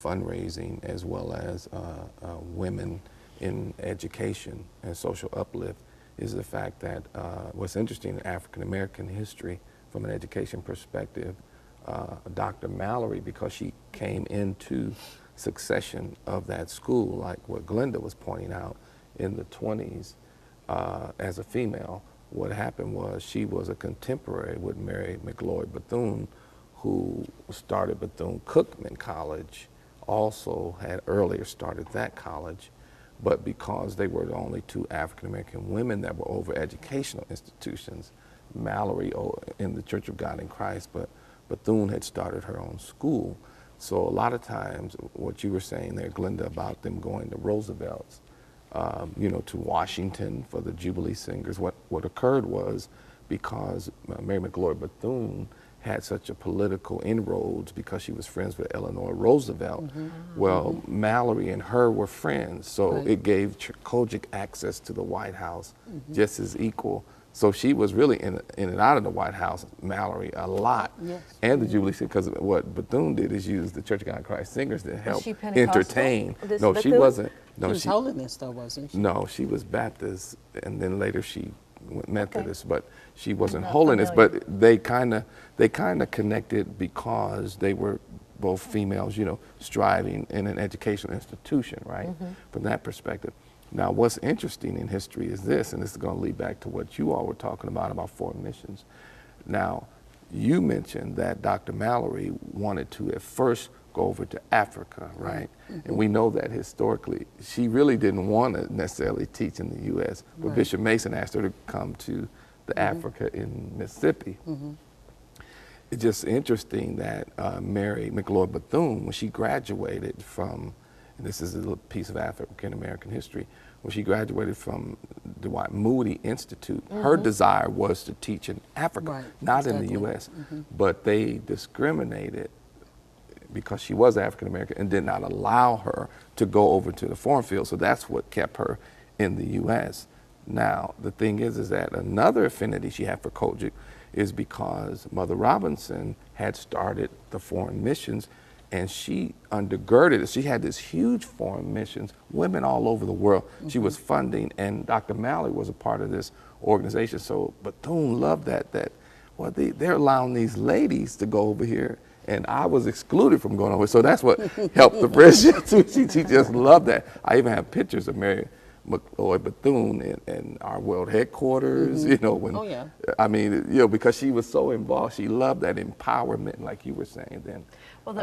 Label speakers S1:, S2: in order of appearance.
S1: fundraising as well as women in education and social uplift is the fact that what's interesting in African American history from an education perspective, Dr. Mallory, because she came into succession of that school, like what Glenda was pointing out in the 20s, as a female, what happened was she was a contemporary with Mary McLeod Bethune, who started Bethune-Cookman College, also had earlier started that college, but because they were the only two African-American women that were over educational institutions, Mallory in the Church of God in Christ, but Bethune had started her own school. So a lot of times, what you were saying there, Glenda, about them going to Roosevelt's, you know, to Washington for the Jubilee Singers, what occurred was because Mary McLeod Bethune had such a political inroads because she was friends with Eleanor Roosevelt. Well, Mallory and her were friends, so it gave Kojic access to the White House just as equal. So she was really in and out of the White House, Mallory, a lot. And the Jubilee Singers, because what Bethune did is use the Church of God in Christ singers to help entertain. No, she wasn't. No,
S2: she was holiness though, wasn't she?
S1: No, she was Baptist, and then later she went Methodist, but she wasn't holiness. But they kind of connected because they were both females, you know, striving in an educational institution, right? From that perspective. Now, what's interesting in history is this, and this is going to lead back to what you all were talking about foreign missions. Now, you mentioned that Dr. Mallory wanted to at first go over to Africa, right? And we know that historically, she really didn't want to necessarily teach in the U.S., but Bishop Mason asked her to come to the Africa in Mississippi. It's just interesting that Mary McLeod Bethune, when she graduated from, and this is a little piece of African American history, when she graduated from the Moody Institute, her desire was to teach in Africa, not in the U.S., but they discriminated because she was African American and did not allow her to go over to the foreign field. So that's what kept her in the U.S. Now, the thing is that another affinity she had for Kojic is because Mother Robinson had started the foreign missions, and she undergirded it. She had this huge foreign missions, women all over the world. She was funding, and Dr. Mallory was a part of this organization. So Bethune loved that well, they're allowing these ladies to go over here, and I was excluded from going over. So that's what helped the friendship too. She just loved that. I even have pictures of Mary McLeod Bethune in our world headquarters, you know, when, I mean, you know, because she was so involved, she loved that empowerment, like you were saying then.
S3: Well,